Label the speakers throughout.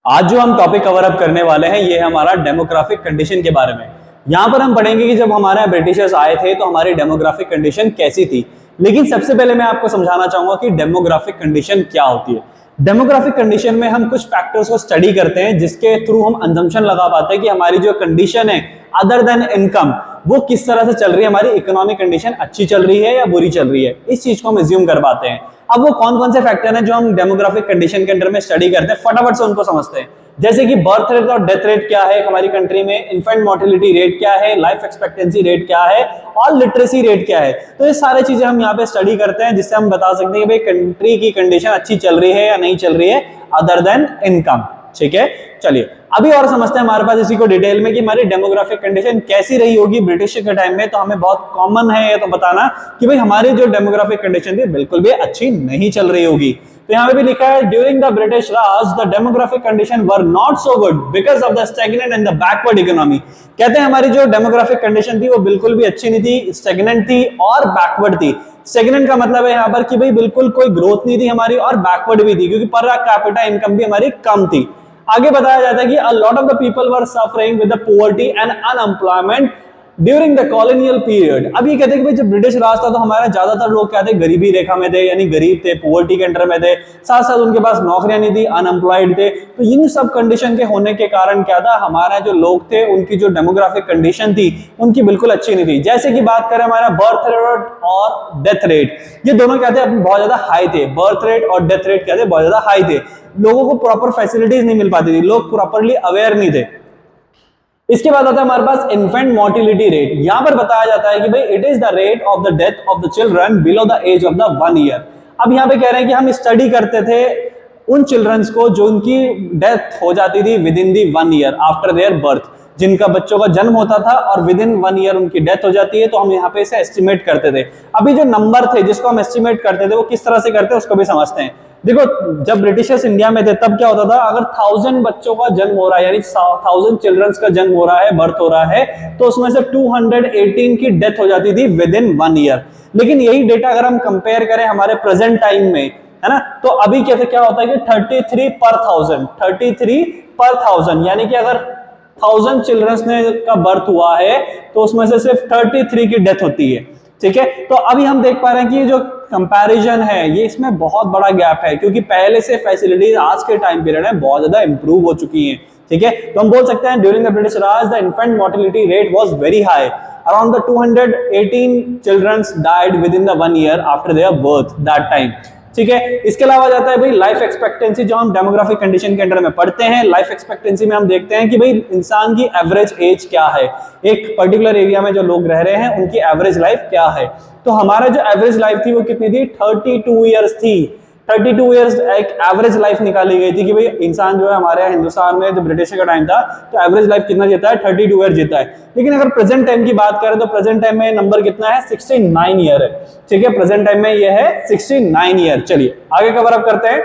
Speaker 1: आज जो हम टॉपिक कवर अप करने वाले हैं ये है हमारा डेमोग्राफिक कंडीशन के बारे में। यहाँ पर हम पढ़ेंगे कि जब हमारे यहाँ ब्रिटिशर्स आए थे तो हमारी डेमोग्राफिक कंडीशन कैसी थी। लेकिन सबसे पहले मैं आपको समझाना चाहूंगा कि डेमोग्राफिक कंडीशन क्या होती है। डेमोग्राफिक कंडीशन में हम कुछ फैक्टर्स को स्टडी करते हैं जिसके थ्रू हम असम्पशन लगा पाते हैं कि हमारी जो कंडीशन है अदर देन इनकम वो किस तरह से चल रही है, हमारी इकोनॉमिक कंडीशन अच्छी चल रही है या बुरी चल रही है, इस चीज को हम एज्यूम कर पाते हैं। अब वो कौन कौन से फैक्टर हैं जो हम डेमोग्राफिक कंडीशन के अंडर में स्टडी करते हैं, फटाफट से उनको समझते हैं। जैसे कि बर्थ रेट और डेथ रेट क्या है हमारी कंट्री में, इन्फेंट मोर्टेलिटी रेट क्या है, लाइफ एक्सपेक्टेंसी रेट क्या है और लिटरेसी रेट क्या है। तो ये सारी चीजें हम यहाँ पे स्टडी करते हैं जिससे हम बता सकते हैं कि भाई कंट्री की कंडीशन अच्छी चल रही है या नहीं चल रही है अदर देन इनकम। ठीक है, चलिए अभी और समझते हैं हमारे पास इसी को डिटेल में कि हमारी डेमोग्राफिक कंडीशन कैसी रही होगी ब्रिटिश के टाइम में। तो हमें बहुत कॉमन है ये तो बताना कि भाई हमारी जो डेमोग्राफिक कंडीशन थी बिल्कुल भी अच्छी नहीं चल रही होगी। तो यहाँ पे भी लिखा है during the British Raj the demographic condition were not so good because of the stagnant and the backward economy. कहते हैं हमारी जो डेमोग्राफिक कंडीशन थी वो बिल्कुल भी अच्छी नहीं थी, स्टैग्नेंट थी और बैकवर्ड थी। स्टैग्नेंट का मतलब है यहाँ पर कि भाई बिल्कुल कोई ग्रोथ नहीं थी हमारी और बैकवर्ड भी थी क्योंकि पर कैपिटा इनकम भी हमारी कम थी। आगे बताया जाता है कि a lot of the people were suffering with the poverty and unemployment during the colonial period. अब ये कहते हैं कि भाई जब ब्रिटिश राज था तो हमारा ज्यादातर लोग क्या थे, गरीबी रेखा में थे, यानी गरीब थे, पोवर्टी के अंडर में थे, साथ साथ उनके पास नौकरियां नहीं थी, अनएम्प्लॉयड थे। तो इन सब कंडीशन के होने के कारण क्या था, हमारा जो लोग थे उनकी जो डेमोग्राफिक कंडीशन थी उनकी बिल्कुल अच्छी नहीं थी। जैसे कि बात करें हमारा बर्थ रेट और डेथ रेट, ये दोनों क्या थे, बहुत ज्यादा हाई थे। बर्थ रेट और डेथ रेट क्या थे, बहुत ज्यादा हाई थे। लोगों को प्रॉपर फैसिलिटीज नहीं मिल पाती थी, लोग प्रॉपरली अवेयर नहीं थे। इसके बाद आता है हमारे पास इन्फेंट मोर्टेलिटी रेट। यहां पर बताया जाता है कि भाई it is the rate of the death of the children below the age of the 1 year. अब यहाँ पे कह रहे हैं कि हम स्टडी करते थे उन चिल्ड्रंस को जो उनकी डेथ हो जाती थी with in the 1 year after their birth, जिनका बच्चों का जन्म होता था और विद इन 1 ईयर उनकी डेथ हो जाती है। तो हम यहाँ पे इसे एस्टिमेट करते थे। अभी जो नंबर थे जिसको हम एस्टिमेट करते थे वो किस तरह से करते हैं उसको भी समझते हैं। देखो जब ब्रिटिशर्स इंडिया में थे तब क्या होता था, अगर 1000 बच्चों का जन्म हो रहा है यानी 1000 चिल्ड्रंस का जन्म हो रहा है, बर्थ हो रहा है, तो उसमें से 218 की डेथ हो जाती थी विद इन 1 ईयर। लेकिन यही डेटा अगर हम कंपेयर करें हमारे प्रेजेंट टाइम में, है ना, तो अभी क्या होता है कि 33 पर 1000 यानी कि अगर 1000 चिल्ड्रंस ने का बर्थ हुआ है तो उसमें से सिर्फ 33 की डेथ होती है। ठीक है, तो अभी हम देख पा रहे हैं कि जो कंपैरिजन है ये इसमें बहुत बड़ा गैप है क्योंकि पहले से फैसिलिटीज आज के टाइम पीरियड में बहुत ज्यादा इंप्रूव हो चुकी हैं। ठीक है, तो हम बोल सकते हैं during the British Raj the infant mortality rate was very high, around the 218 childrens died with in the 1 year after their birth that time. ठीक है, इसके अलावा जाता है भाई लाइफ एक्सपेक्टेंसी, जो हम डेमोग्राफिक कंडीशन के अंडर में पढ़ते हैं। लाइफ एक्सपेक्टेंसी में हम देखते हैं कि भाई इंसान की एवरेज एज क्या है, एक पर्टिकुलर एरिया में जो लोग रह रहे हैं उनकी एवरेज लाइफ क्या है। तो हमारा जो एवरेज लाइफ थी वो कितनी थी, 32 ईयर्स थी। 32 ईयर्स एक एवरेज लाइफ निकाली गई थी कि भाई इंसान जो है हमारे हिंदुस्तान में जो ब्रिटिश का टाइम था तो एवरेज लाइफ कितना जीता है, 32 ईयर जीता है। लेकिन अगर प्रेजेंट टाइम की बात करें तो प्रेजेंट टाइम में नंबर कितना है, 69 ईयर है। ठीक है, प्रेजेंट टाइम में ये है 69 ईयर। चलिए आगे कवर अप करते हैं।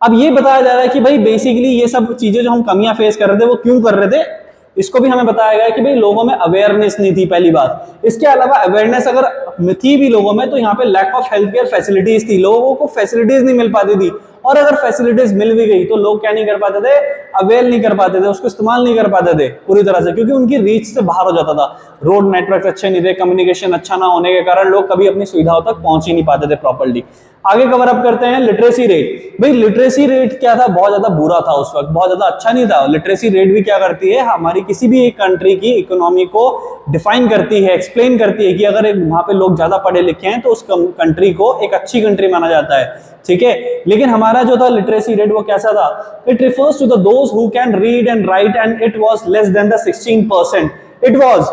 Speaker 1: अब ये बताया जा रहा है कि भाई बेसिकली ये सब चीजें जो हम कमियां फेस कर रहे थे वो क्यों कर रहे थे, इसको भी हमें बताया गया कि भाई लोगों में अवेयरनेस नहीं थी पहली बात। इसके अलावा अवेयरनेस अगर थी भी लोगों में तो यहाँ पे lack of health care facilities थी, लोगों को फैसिलिटीज नहीं मिल पाती थी। और अगर फैसिलिटीज मिल भी गई तो लोग क्या नहीं कर पाते थे, अवेयर नहीं कर पाते थे, उसको इस्तेमाल नहीं कर पाते थे पूरी तरह से क्योंकि उनकी रीच से बाहर हो जाता था। रोड नेटवर्क अच्छे नहीं थे, कम्युनिकेशन अच्छा ना होने के कारण लोग कभी अपनी सुविधाओं तक पहुंच ही नहीं पाते थे प्रॉपर्ली। आगे कवर अप करते हैं लिटरेसी रेट। भाई लिटरेसी रेट क्या था, बहुत ज्यादा बुरा था उस वक्त, बहुत ज्यादा अच्छा नहीं था। लिटरेसी रेट भी क्या करती है, हमारी किसी भी एक कंट्री की इकोनॉमी को डिफाइन करती है, एक्सप्लेन करती है कि अगर वहां पे लोग ज्यादा पढ़े लिखे हैं तो उस कंट्री को एक अच्छी कंट्री माना जाता है। ठीक है, लेकिन हमारा जो था लिटरेसी रेट वो कैसा था, it refers to the those who can read and write and it was less than the 16%। It was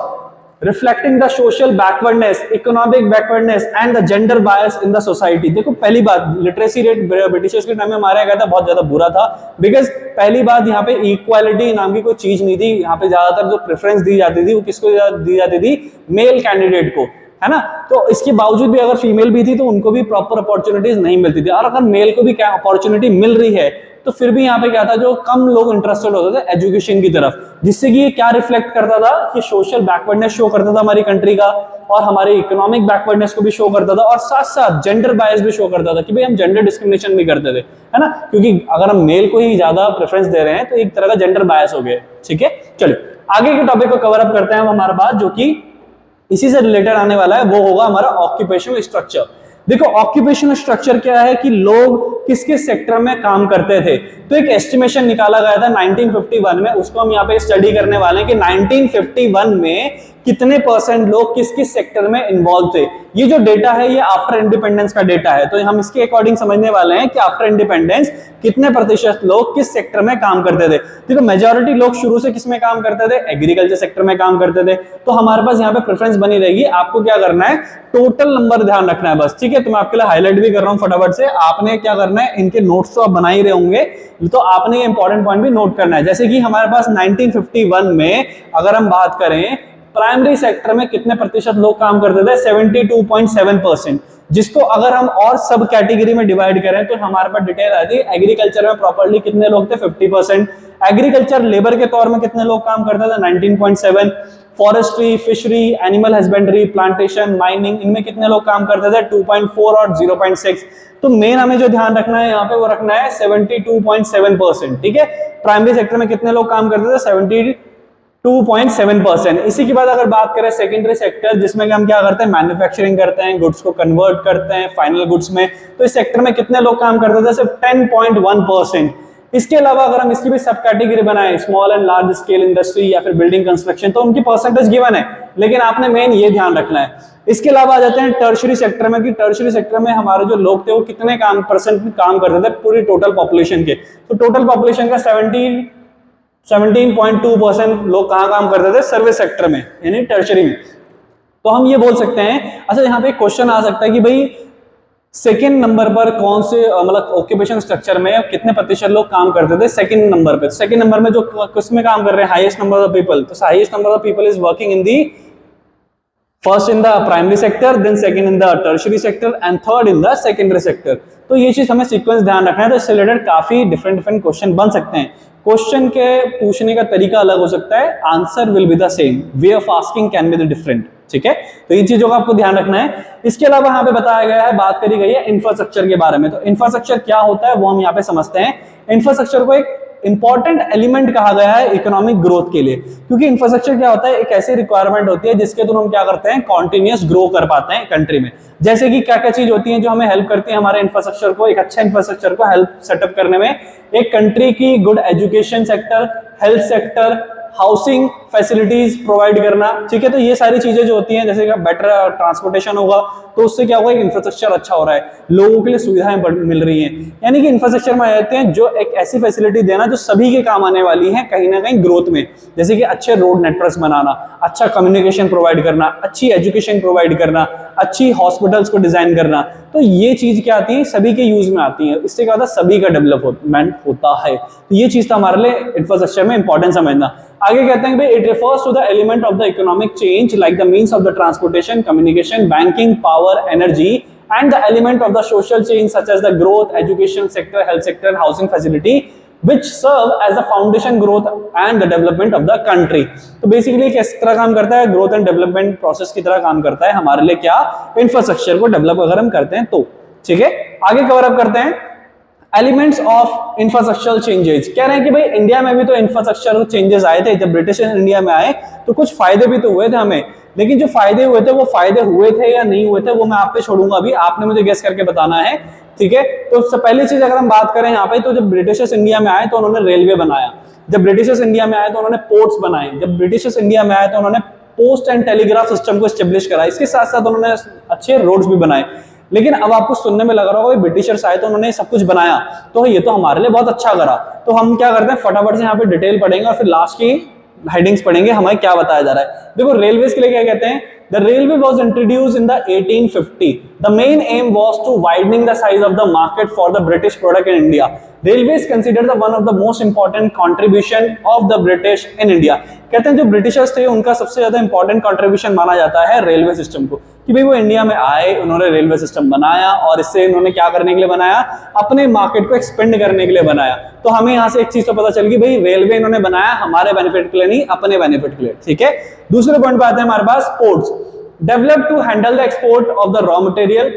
Speaker 1: reflecting the social backwardness, economic backwardness and the gender bias in the society। देखो पहली बात literacy rate Britishers के time में हमारे यहाँ था बहुत ज्यादा बुरा था बिकॉज पहली बात यहाँ पे इक्वालिटी नाम की कोई चीज नहीं थी। यहाँ पे ज्यादातर जो प्रेफरेंस दी जाती थी वो किसको दी जाती थी, मेल कैंडिडेट को। है ना। तो इसके बावजूद भी अगर फीमेल भी थी तो उनको भी प्रॉपर अपॉर्चुनिटीज नहीं मिलती थी, और अगर मेल को भी क्या अपॉर्चुनिटी मिल रही है तो फिर भी यहाँ पे क्या था, जो कम लोग इंटरेस्टेड होते थे एजुकेशन की तरफ, जिससे कि ये क्या रिफ्लेक्ट करता था कि सोशल बैकवर्डनेस शो करता था हमारी कंट्री का, और हमारे इकोनॉमिक बैकवर्डनेस को भी शो करता था, और साथ साथ जेंडर बायस भी शो करता था कि भाई हम जेंडर डिस्क्रिमिनेशन भी करते थे, है ना, क्योंकि अगर हम मेल को ही ज्यादा प्रेफरेंस दे रहे हैं तो एक तरह का जेंडर बायस हो गया। ठीक है, चलिए आगे के टॉपिक को कवर अप करते हैं हम हमारे पास, जो कि इसी से रिलेटेड आने वाला है, वो होगा हमारा ऑक्यूपेशनल स्ट्रक्चर। देखो ऑक्यूपेशनल स्ट्रक्चर क्या है कि लोग किस किस सेक्टर में काम करते थे। तो एक एस्टिमेशन निकाला गया था 1951 में, उसको हम यहाँ पे स्टडी करने वाले हैं कि 1951 में कितने परसेंट लोग किस किस सेक्टर में इन्वॉल्व थे। ये जो डेटा है ये आफ्टर इंडिपेंडेंस का डेटा है, तो हम इसके अकॉर्डिंग समझने वाले हैं कि आफ्टर इंडिपेंडेंस कितने प्रतिशत लोग किस सेक्टर में काम करते थे। देखो मेजॉरिटी लोग शुरू से किस में काम करते थे, एग्रीकल्चर सेक्टर में काम करते थे। तो हमारे पास यहाँ पे प्रेफरेंस बनी रहेगी। आपको क्या करना है, टोटल नंबर ध्यान रखना है बस, ठीक है। तो मैं आपके लिए हाईलाइट भी कर रहा हूँ फटाफट से, आपने क्या करना है, इनके नोट्स तो आप बना ही रहे होंगे, तो आपने ये इंपॉर्टेंट पॉइंट भी नोट करना है। जैसे कि हमारे पास 1951 में अगर हम बात करें प्राइमरी सेक्टर में कितने प्रतिशत लोग काम करते थे, 72.7%, जिसको अगर हम और सब कैटेगरी में डिवाइड करें तो हमारे पास डिटेल आती है। एग्रीकल्चर में प्रॉपर्ली कितने लोग थे, 50%। एग्रीकल्चर लेबर के तौर में कितने लोग काम करते थे, 19.7। Forestry, fishery, animal husbandry, plantation, mining, इनमें कितने लोग काम करते थे, 2.4 और 0.6। तो मेन हमें जो ध्यान रखना है यहाँ पे वो रखना है 72.7%, ठीक है। प्राइमरी सेक्टर में कितने लोग काम करते थे, 72.7%। इसी के बाद अगर बात करें सेकेंडरी सेक्टर, जिसमें हम क्या करते हैं, मैन्युफैक्चरिंग करते हैं, गुड्स को कन्वर्ट करते हैं फाइनल गुड्स में, तो इस सेक्टर में कितने लोग काम करते थे, सिर्फ 10.1%। इसके अलावा अगर हम इसकी भी सब कैटेगरी बनाए, small and large scale industry या फिर बिल्डिंग कंस्ट्रक्शन, तो उनकी परसेंटेज गिवन है, लेकिन आपने मेन ये ध्यान रखना है। इसके अलावा आ जाते हैं टर्शरी सेक्टर में, कि टर्शरी सेक्टर में हमारे जो लोग थे वो कितने परसेंट काम करते थे पूरी टोटल पॉपुलेशन के। तो टोटल पॉपुलेशन का 17.2% लोग कहाँ काम करते थे, सर्विस सेक्टर में, यानी टर्शरी में। तो हम ये बोल सकते हैं, अच्छा यहाँ पे एक क्वेश्चन आ सकता है कि भाई सेकेंड नंबर पर कौन से मतलब ऑक्यूपेशन स्ट्रक्चर में कितने प्रतिशत लोग काम करते थे सेकेंड नंबर पे। सेकेंड नंबर में जो किसमें काम कर रहे हैं, हाईएस्ट नंबर ऑफ पीपल, तो highest number of people is working in the first in the primary sector, then second in the tertiary sector and third in the secondary sector. तो ये चीज हमें सीक्वेंस ध्यान रखना है। तो इससे रिलेटेड काफी डिफरेंट क्वेश्चन बन सकते हैं। क्वेश्चन के पूछने का तरीका अलग हो सकता है, answer will be the same, way of asking can be the different, ठीक है। तो इन चीजों का आपको ध्यान रखना है। इसके अलावा यहाँ पे बताया गया है, बात करी गई है इंफ्रास्ट्रक्चर के बारे में। तो इंफ्रास्ट्रक्चर क्या होता है वो हम यहाँ पे समझते हैं। इंफ्रास्ट्रक्चर को एक इंपॉर्टेंट एलिमेंट कहा गया है इकोनॉमिक ग्रोथ के लिए, क्योंकि इंफ्रास्ट्रक्चर क्या होता है, एक ऐसी रिक्वायरमेंट होती है जिसके थ्रू हम क्या करते हैं, कॉन्टिन्यूअस ग्रो कर पाते हैं कंट्री में। जैसे कि क्या क्या चीज होती है जो हमें हेल्प करती है हमारे इंफ्रास्ट्रक्चर को, एक अच्छा इंफ्रास्ट्रक्चर को हेल्प सेटअप करने में, एक कंट्री की good education sector, health sector, housing facilities provide करना, ठीक है। तो ये सारी चीजें जो होती हैं, जैसे कि बेटर ट्रांसपोर्टेशन होगा तो उससे क्या होगा, एक इंफ्रास्ट्रक्चर अच्छा हो रहा है, लोगों के लिए सुविधाएं मिल रही हैं। यानी कि इंफ्रास्ट्रक्चर में आ जाते हैं जो एक ऐसी फैसिलिटी देना जो सभी के काम आने वाली है कहीं ना कहीं ग्रोथ में, जैसे कि अच्छे रोड नेटवर्क बनाना, अच्छा कम्युनिकेशन प्रोवाइड करना, अच्छी एजुकेशन प्रोवाइड करना, अच्छी हॉस्पिटल्स को डिजाइन करना। तो ये चीज क्या आती है, सभी के यूज में आती है। इससे क्या होता है, सभी का डेवलपमेंट होता है। तो ये चीज तो हमारे लिए इंफ्रास्ट्रक्चर में इंपॉर्टेंट समझना। आगे कहते हैं भाई, it refers to the element of the economic change like the means of the transportation, communication, banking, power, energy, and the element of the social change such as the growth, education sector, health sector, and housing facility, which serve as the foundation growth and the development of the country. तो basically किस तरह काम करता है, growth and development process की तरह काम करता है हमारे लिए क्या, इंफ्रास्ट्रक्चर को डेवलप अगर हम करते हैं तो, ठीक है। आगे कवर अप करते हैं एलिमेंट्स ऑफ इंफ्रास्ट्रक्चरल चेंजेस। कह रहे हैं कि भाई इंडिया में भी तो इंफ्रास्ट्रक्चरल चेंजेस आए थे, जब ब्रिटिश इंडिया में आए तो कुछ फायदे भी तो हुए थे हमें, लेकिन जो फायदे हुए थे वो फायदे हुए थे या नहीं हुए थे वो मैं आप पे छोड़ूंगा, अभी आपने मुझे गेस करके बताना है, ठीक है। तो सबसे पहली चीज अगर हम बात करें यहाँ पे, तो जब ब्रिटिशर्स इंडिया में आए तो उन्होंने रेलवे बनाया, जब ब्रिटिशर्स इंडिया में आए तो उन्होंने पोर्ट्स बनाए, जब ब्रिटिशर्स इंडिया में आए तो उन्होंने पोस्ट एंड टेलीग्राफ सिस्टम को एस्टेब्लिश करा, इसके साथ साथ उन्होंने अच्छे रोड्स भी बनाए। लेकिन अब आपको सुनने में लग रहा होगा ब्रिटिशर्स आए तो उन्होंने सब कुछ बनाया, तो ये तो हमारे लिए बहुत अच्छा करा। तो हम क्या करते हैं, फटाफट से यहाँ पे डिटेल पढ़ेंगे और फिर लास्ट की हेडिंग्स पढ़ेंगे, हमें क्या बताया जा रहा है। देखो रेलवे के लिए क्या कहते हैं, the railway was introduce in the 1850। The main aim was to widening the size of the market for the British product in India. Railway is considered the one of the most important contribution of the British in India. कहते हैं जो Britishers थे उनका सबसे ज्यादा important contribution माना जाता है रेलवे सिस्टम को, कि भाई वो इंडिया में आए, उन्होंने रेलवे सिस्टम बनाया और इससे उन्होंने क्या करने के लिए बनाया, अपने मार्केट को एक्सपेंड करने के लिए बनाया। तो हमें यहाँ से एक चीज तो पता चल गई, भाई रेलवे इन्होंने बनाया हमारे बेनिफिट के लिए नहीं, अपने बेनिफिट के लिए। ठीक है, दूसरे पॉइंट पे आते हैं हमारे पास ports. Developed to handle the export of the raw material,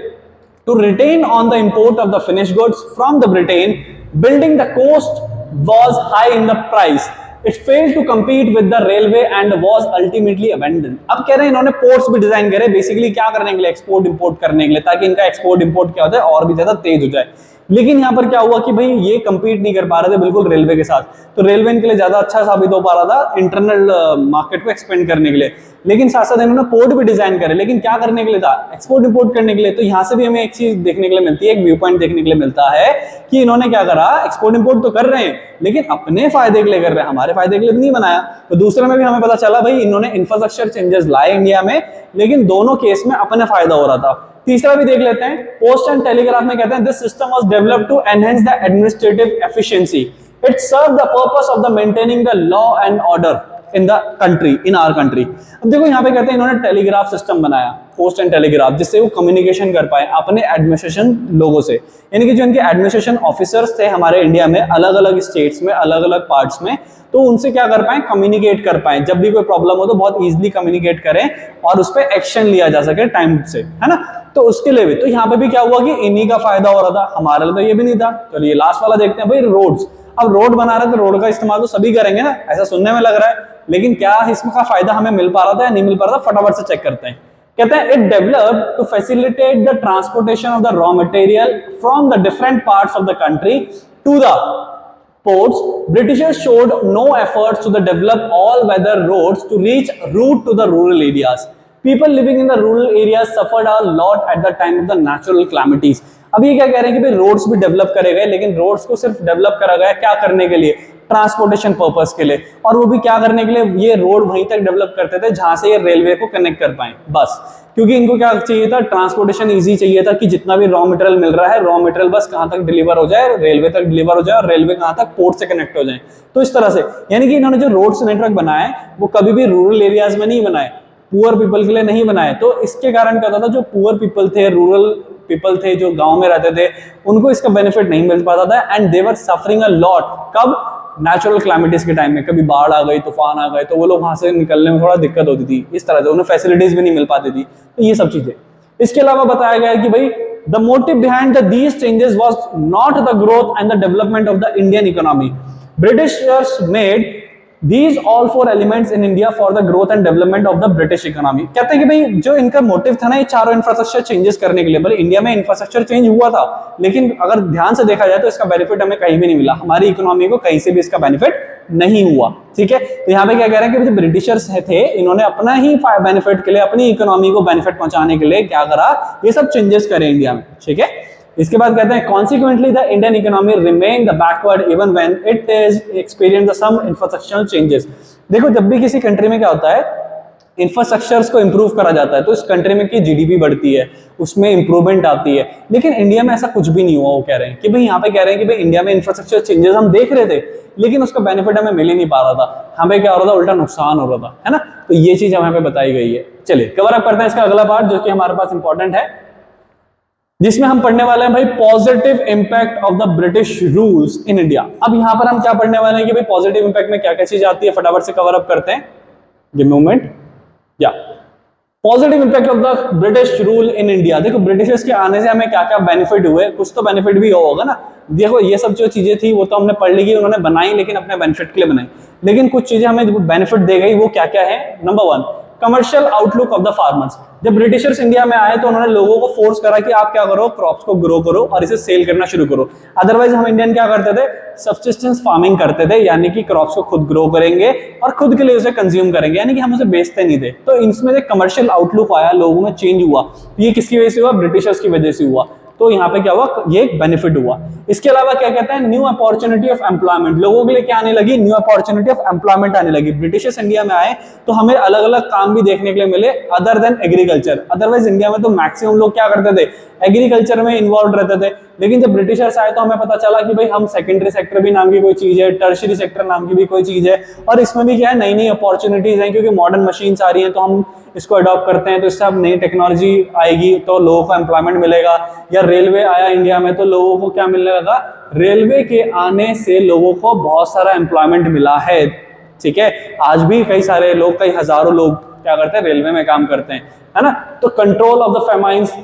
Speaker 1: to retain on the import of the finished goods from the Britain. Building the coast was high in the price. It failed to compete with the railway and was ultimately abandoned. अब कह रहे हैं इन्होंने ports भी design करे, basically क्या करने के लिए, एक्सपोर्ट इंपोर्ट करने के लिए, ताकि इनका एक्सपोर्ट इंपोर्ट क्या होता है और भी ज्यादा तेज हो जाए। लेकिन यहाँ पर क्या हुआ कि भाई ये कंपीट नहीं कर पा रहे थे बिल्कुल रेलवे के साथ, तो रेलवे इनके लिए ज्यादा अच्छा साबित हो पा रहा था इंटरनल मार्केट को एक्सपेंड करने के लिए। लेकिन साथ साथ इन्होंने पोर्ट भी डिजाइन करे, लेकिन क्या करने के लिए था, एक्सपोर्ट इंपोर्ट करने के लिए। तो यहाँ से भी हमें एक चीज देखने के लिए मिलती है, एक व्यू पॉइंट देखने के लिए मिलता है कि इन्होंने क्या करा, एक्सपोर्ट इंपोर्ट तो कर रहे हैं लेकिन अपने फायदे के लिए कर रहे हैं, हमारे फायदे के लिए नहीं बनाया। तो दूसरे में भी हमें पता चला भाई इन्होंने इंफ्रास्ट्रक्चर चेंजेस लाए इंडिया में, लेकिन दोनों केस में अपने फायदा हो रहा था। तीसरा भी देख लेते हैं, पोस्ट एंड टेलीग्राफ में कहते हैं this system was developed to enhance the administrative efficiency, it serve the purpose of the maintaining the law and order in the country, in our country. अब देखो यहाँ पे कहते हैं इन्होंने टेलीग्राफ सिस्टम बनाया, पोस्ट एंड टेलीग्राफ, जिससे वो कम्युनिकेशन कर पाए अपने एडमिनिस्ट्रेशन लोगों से, यानी कि जो इनके एडमिनिस्ट्रेशन ऑफिसर्स थे हमारे इंडिया में अलग अलग स्टेट्स में, अलग अलग पार्ट्स में, तो उनसे क्या कर पाए, कम्युनिकेट कर पाए। जब भी कोई प्रॉब्लम हो तो बहुत इजीली कम्युनिकेट करें और उस पर एक्शन लिया जा सके टाइम से, है ना। तो उसके लिए भी, तो यहाँ पे भी क्या हुआ कि इन्हीं का फायदा हो रहा था, हमारे लिए तो ये भी नहीं था। चलिए लास्ट वाला देखते हैं भाई, रोड्स। अब रोड बना रहे तो रोड का इस्तेमाल तो सभी करेंगे ना, ऐसा सुनने में लग रहा है, लेकिन क्या इसका फायदा हमें मिल पा रहा था या नहीं मिल पा रहा था, फटाफट से चेक करते हैं। कहते हैं it developed to facilitate the transportation of the raw material from the different parts of the country to the ports. Britishers showed no efforts to develop all-weather roads to reach route to the rural areas. People living in the rural areas suffered a lot at the time of the natural calamities. अब ये क्या कह रहे हैं कि भाई roads भी develop करे गए, लेकिन रोड्स को सिर्फ डेवलप करा गया क्या करने के लिए, ट्रांसपोर्टेशन पर्पस के लिए, और वो भी क्या करने के लिए, ये रोड वहीं तक डेवलप करते थे जहां से ये रेलवे को कनेक्ट कर पाए, बस। क्योंकि इनको क्या चाहिए था, ट्रांसपोर्टेशन इजी चाहिए था, कि जितना भी रॉ मटेरियल मिल रहा है, रॉ मटेरियल बस कहां तक डिलीवर हो जाए, रेलवे तक डिलीवर हो जाए, और रेलवे कहां तक, पोर्ट से कनेक्ट हो जाए। तो इस तरह से, यानी कि इन्होंने जो रोड्स नेटवर्क बनाए वो कभी भी रूरल एरियाज में नहीं बनाए, पुअर पीपल के लिए नहीं बनाए। तो इसके कारण क्या होता था, जो पुअर पीपल थे, रूरल पीपल थे, जो गांव में रहते थे, उनको इसका बेनिफिट नहीं मिल पाता था, and they were suffering a lot. कब, नेचुरल क्लाइमेटिस के टाइम में, कभी बाढ़ आ गई, तूफान आ गए, तो वो लोग वहां से निकलने में थोड़ा दिक्कत होती थी, इस तरह से उन्हें फैसिलिटीज भी नहीं मिल पाती थी। तो ये सब चीजें, इसके अलावा बताया गया है कि भाई the motive behind these changes was not the growth and the development of the Indian economy. Britishers made These all four elements in India for the growth and development of the British economy. कहते हैं कि भाई जो इनका motive था ना, ये चारों इंफ्रास्ट्रक्चर चेंजेस करने के लिए, भले इंडिया में इंफ्रास्ट्रक्चर चेंज हुआ था, लेकिन अगर ध्यान से देखा जाए तो इसका बेनिफिट हमें कहीं भी नहीं मिला, हमारी इकोनॉमी को कहीं से भी इसका बेनिफिट नहीं हुआ। ठीक है, तो यहाँ पे क्या कह रहे हैं कि जो ब्रिटिशर्स थे, इन्होंने अपना ही बेनिफिट के लिए, अपनी इकोनॉमी को बेनिफिट पहुंचाने के लिए क्या करा, ये सब चेंजेस करे इंडिया में। ठीक है, इसके बाद कहते हैं consequently the Indian economy remained the backward even when it is experienced some infrastructural changes। देखो जब भी किसी कंट्री में क्या होता है, इंफ्रास्ट्रक्चर्स को इंप्रूव करा जाता है तो इस कंट्री में की जीडीपी बढ़ती है, उसमें इंप्रूवमेंट आती है। लेकिन इंडिया में ऐसा कुछ भी नहीं हुआ। वो कह रहे हैं कि भाई, यहाँ पे कह रहे हैं कि भाई इंडिया में इंफ्रास्ट्रक्चर चेंजेस हम देख रहे थे, लेकिन उसका बेनिफिट हमें मिल ही नहीं पा रहा था, हमें क्या हो रहा था, उल्टा नुकसान हो रहा था, है ना। तो ये चीज हमें पे बताई गई है। चलिए कवर अप करते हैं इसका अगला पार्ट, जो कि हमारे पास इंपॉर्टेंट है, जिसमें हम पढ़ने वाले हैं भाई positive impact of the British rules in India. अब यहाँ पर हम क्या पढ़ने वाले हैं कि भाई पॉजिटिव इंपैक्ट में क्या क्या चीज आती है, फटाफट से कवर अप करते हैं। Give me a moment. या positive impact of the British rule in India. देखो ब्रिटिशर्स के आने से हमें क्या क्या बेनिफिट हुए, कुछ तो बेनिफिट भी होगा ना। देखो ये सब जो चीजें थी वो तो हमने पढ़ ली, उन्होंने बनाई लेकिन अपने बेनिफिट के लिए बनाई, लेकिन कुछ चीजें हमें बेनिफिट दे गई, वो क्या क्या है। Number 1, commercial outlook of the farmers. जब ब्रिटिशर्स इंडिया में आए तो उन्होंने लोगों को फोर्स करा कि आप क्या करो, क्रॉप्स को ग्रो करो और इसे सेल करना शुरू करो। अदरवाइज हम इंडियन क्या करते थे, सब्सिस्टेंस फार्मिंग करते थे, यानी कि क्रॉप्स को खुद ग्रो करेंगे और खुद के लिए उसे कंज्यूम करेंगे, यानी कि हम उसे बेचते नहीं थे। तो इसमें से कमर्शियल आउटलुक आया, लोगों में चेंज हुआ। ये किसकी वजह से हुआ, ब्रिटिशर्स की वजह से हुआ। तो यहाँ पे क्या हुआ, ये एक बेनिफिट हुआ। इसके अलावा क्या कहते हैं, न्यू अपॉर्चुनिटी ऑफ एम्प्लॉयमेंट, लोगों के लिए क्या आने लगी, न्यू अपॉर्चुनिटी ऑफ एम्प्लॉयमेंट आने लगी। ब्रिटिशर्स इंडिया में आए तो हमें अलग अलग काम भी देखने के लिए मिले other than agriculture. Otherwise India में तो मैक्सिमम लोग क्या करते थे, एग्रीकल्चर में इन्वॉल्व रहते थे। लेकिन जब ब्रिटिशर्स आए तो हमें पता चला कि भाई हम सेकेंडरी सेक्टर भी नाम की कोई चीज है, टर्शियरी सेक्टर नाम की भी कोई चीज है, और इसमें भी क्या है, नई नई अपॉर्चुनिटीज हैं, क्योंकि मॉडर्न मशीन्स आ रही हैं तो हम इसको अडॉप्ट करते हैं, तो इससे अब नई टेक्नोलॉजी आएगी तो लोगों को एम्प्लॉयमेंट मिलेगा। या रेलवे आया इंडिया में तो लोगों को क्या मिलने लगा, रेलवे के आने से लोगों को बहुत सारा एम्प्लॉयमेंट मिला है। ठीक है, आज भी कई सारे लोग, कई हजारों लोग क्या करते हैं, रेलवे में काम करते हैं, है ना। तो control of the famines,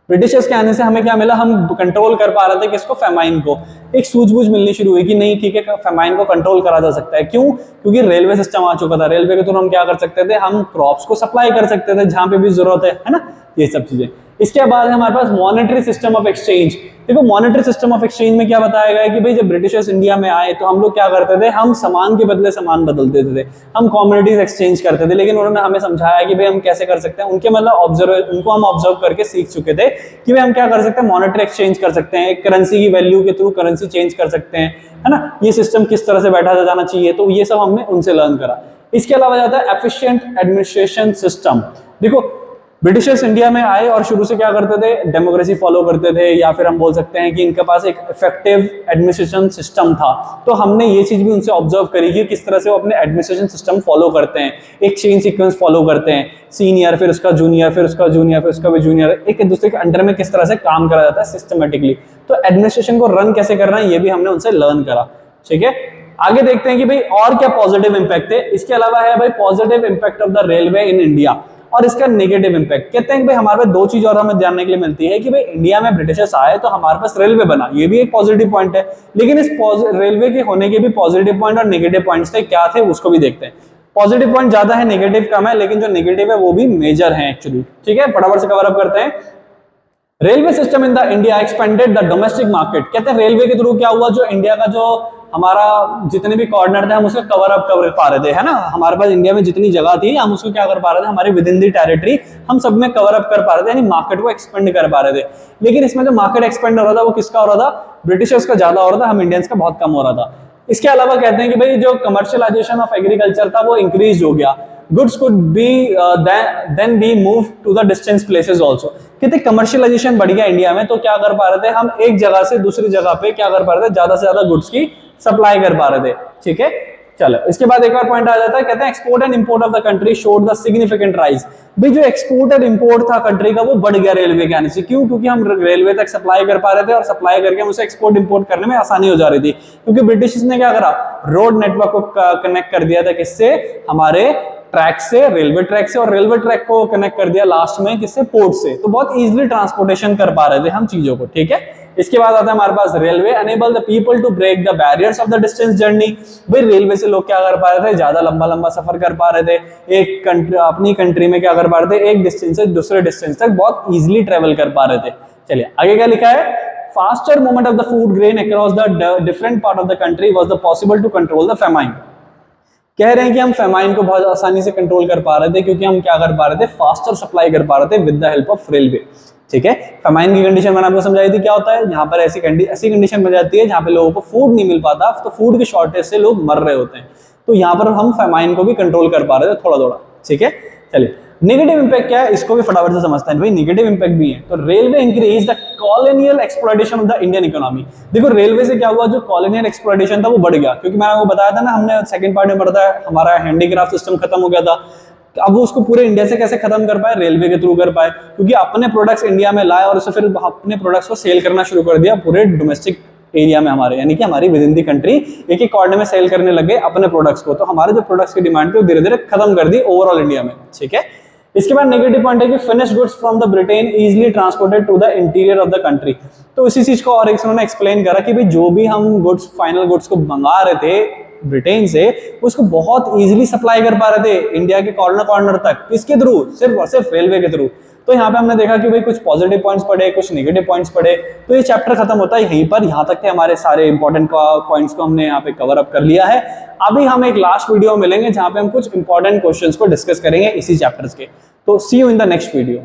Speaker 1: Britishers के आने से हमें क्या मिला, हम कंट्रोल कर पा रहे थे किसको, फेमाइन को। एक सूझबूझ मिलनी शुरू हुई कि नहीं ठीक है, फेमाइन को कंट्रोल करा जा सकता है। क्यों, क्योंकि रेलवे सिस्टम आ चुका था। रेलवे के थ्रू हम क्या कर सकते थे, हम क्रॉप्स को सप्लाई कर सकते थे जहां पे भी जरूरत है ना, ये सब चीजें। इसके बाद हमारे पास मॉनेटरी सिस्टम ऑफ एक्सचेंज। देखो मॉनेटरी सिस्टम ऑफ एक्सचेंज में क्या बताया गया है कि भाई जब ब्रिटिशर्स इंडिया में आए तो हम लोग क्या करते थे, हम सामान के बदले सामान बदल देते थे, हम कमोडिटीज एक्सचेंज करते थे। लेकिन उन्होंने हमें समझाया कि भाई हम कैसे कर सकते हैं, उनके मतलब उनको हम ऑब्जर्व करके सीख चुके थे कि भाई हम क्या कर सकते हैं, मॉनेटरी एक्सचेंज कर सकते हैं, एक करेंसी की वैल्यू के थ्रू करेंसी चेंज कर सकते हैं, है ना। ये सिस्टम किस तरह से बैठा जाना चाहिए, तो ये सब हमने उनसे लर्न करा। इसके अलावा जाता है एफिशिएंट एडमिनिस्ट्रेशन सिस्टम। देखो ब्रिटिशर्स इंडिया में आए और शुरू से क्या करते थे, डेमोक्रेसी फॉलो करते थे, या फिर हम बोल सकते हैं कि इनके पास एक इफेक्टिव एडमिनिस्ट्रेशन सिस्टम था। तो हमने ये चीज भी उनसे ऑब्जर्व करी कि किस तरह से वो अपने एडमिनिस्ट्रेशन सिस्टम फॉलो करते हैं, एक चेन सीक्वेंस फॉलो करते हैं, सीनियर फिर उसका जूनियर फिर उसका जूनियर फिर उसका भी जूनियर, एक दूसरे के अंडर में किस तरह से काम करा जाता है सिस्टमेटिकली। तो एडमिनिस्ट्रेशन को रन कैसे करना है ये भी हमने उनसे लर्न करा। ठीक है, आगे देखते हैं कि भाई और क्या पॉजिटिव इंपैक्ट है। इसके अलावा है भाई positive impact of the railway in India और इसका नेगेटिव इंपैक्ट। कहते हैं कि भाई हमारे पास दो चीज और हमें जानने के लिए मिलती है कि भाई इंडिया में ब्रिटिशर्स आए तो हमारे पास रेलवे बना, ये भी एक पॉजिटिव पॉइंट है। लेकिन इस रेलवे के होने के भी पॉजिटिव पॉइंट और नेगेटिव पॉइंट्स थे, क्या थे उसको भी देखते हैं। पॉजिटिव पॉइंट ज्यादा है, नेगेटिव कम है, लेकिन जो नेगेटिव है वो भी मेजर है एक्चुअली। ठीक है, फटाफट से कवर अप करते हैं। Railway system in the India expanded the domestic market. कहते हैं रेलवे के थ्रू क्या हुआ, जो इंडिया का जो हमारा जितने भी कॉर्नर थे हम उसको कवर अप कर पा रहे थे, है ना। हमारे पास इंडिया में जितनी जगह थी हम उसको क्या कर पा रहे थे, हमारे विद इन दी टेरिटरी हम सब में कवर अप कर पा रहे थे, यानी मार्केट को एक्सपेंड कर पा रहे थे। लेकिन इसमें जो मार्केट एक्सपेंड हो रहा था वो किसका हो रहा था, ब्रिटिशर्स का ज्यादा हो रहा था, हम इंडियंस का बहुत कम हो रहा था। इसके अलावा कहते हैं कि भाई जो कमर्शियलाइजेशन ऑफ एग्रीकल्चर था वो इंक्रीज हो गया। Goods could be then be moved to the distant places also। कहते कमर्शियलाइजेशन बढ़ गया इंडिया में, तो क्या कर पा रहे थे हम, एक जगह से दूसरी जगह पे क्या कर पा रहे थे, ज्यादा से ज्यादा गुड्स की सप्लाई कर पा रहे थे। ठीक है, चलो इसके बाद एक और पॉइंट आ जाता है, कहते हैं export and import of the country showed the significant rise. भाई जो एक्सपोर्ट एंड इंपोर्ट था कंट्री का वो बढ़ गया रेलवे के आने से। क्यों, क्योंकि हम रेलवे तक सप्लाई कर पा रहे थे और सप्लाई करके हम उसे एक्सपोर्ट इंपोर्ट करने में आसानी हो जा रही थी। क्योंकि ब्रिटिश ने क्या करा, रोड नेटवर्क को कनेक्ट कर दिया था किससे, हमारे ट्रैक से, रेलवे ट्रैक से, और रेलवे ट्रैक को कनेक्ट कर दिया लास्ट में किससे, पोर्ट से। तो बहुत इजीली ट्रांसपोर्टेशन कर पा रहे थे हम चीजों को। ठीक है, इसके बाद आता है हमारे पास railway enable the people to break the barriers of the distance journey. भाई रेलवे से लोग क्या कर पा रहे थे, ज्यादा लंबा लंबा सफर कर पा रहे थे, एक कंट्री अपनी कंट्री में क्या कर पा रहे थे, एक डिस्टेंस से दूसरे डिस्टेंस तक बहुत इजीली ट्रेवल कर पा रहे थे। चलिए आगे क्या लिखा है, faster movement of the food grain across the different part of the country was the possible to control the famine. कह रहे हैं कि हम फेमाइन को बहुत आसानी से कंट्रोल कर पा रहे थे क्योंकि हम क्या कर पा रहे थे, फास्टर सप्लाई कर पा रहे थे with the help of railway. ठीक है, फेमाइन की कंडीशन मैंने आपको समझाई थी क्या होता है, यहाँ पर ऐसी कंडीशन बन जाती है जहाँ पे लोगों को फूड नहीं मिल पाता, तो फूड की शॉर्टेज से लोग मर रहे होते हैं। तो यहाँ पर हम फेमाइन को भी कंट्रोल कर पा रहे थे थोड़ा थोड़ा। ठीक है, चलिए नेगेटिव इंपैक्ट क्या है इसको भी फटाफट से समझते हैं। भाई नेगेटिव इंपैक्ट भी है, तो railway increase the colonial exploitation of the Indian economy. देखो रेलवे से क्या हुआ, जो कॉलोनियल एक्सप्लॉयटेशन था वो बढ़ गया, क्योंकि मैंने आपको बताया था ना, हमने सेकंड पार्ट में पढ़ा था, हमारा हैंडीक्राफ्ट सिस्टम खत्म हो गया था। अब वो उसको पूरे इंडिया से कैसे खत्म कर पाए, रेलवे के थ्रू कर पाए, क्योंकि अपने प्रोडक्ट्स इंडिया में लाए और उसे फिर अपने प्रोडक्ट्स को सेल करना शुरू कर दिया पूरे डोमेस्टिक एरिया में हमारे, यानी कि हमारी विद इन दी कंट्री एक एक कॉर्नर में सेल करने लगे अपने प्रोडक्ट्स को। तो हमारे जो प्रोडक्ट्स की डिमांड थी वो धीरे धीरे खत्म कर दी ओवरऑल इंडिया में। ठीक है, इसके बाद नेगेटिव पॉइंट है कि finished goods from the Britain easily transported to the interior of the country. तो इसी चीज को और एक उन्होंने एक्सप्लेन करा कि भाई जो भी हम गुड्स, फाइनल गुड्स को मंगा रहे थे ब्रिटेन से, उसको बहुत इजीली सप्लाई कर पा रहे थे इंडिया के कॉर्नर कॉर्नर तक। किसके थ्रू, सिर्फ और सिर्फ रेलवे के थ्रू। तो यहाँ पे हमने देखा कि भाई कुछ पॉजिटिव पॉइंट्स पढ़े, कुछ नेगेटिव पॉइंट्स पढ़े। तो ये चैप्टर खत्म होता है यहीं पर, यहाँ तक के हमारे सारे इंपॉर्टेंट पॉइंट्स को हमने यहाँ पे कवर अप कर लिया है। अभी हम एक लास्ट वीडियो मिलेंगे जहाँ पे हम कुछ इंपॉर्टेंट क्वेश्चंस को डिस्कस करेंगे इसी चैप्टर्स के। तो see you in the next video.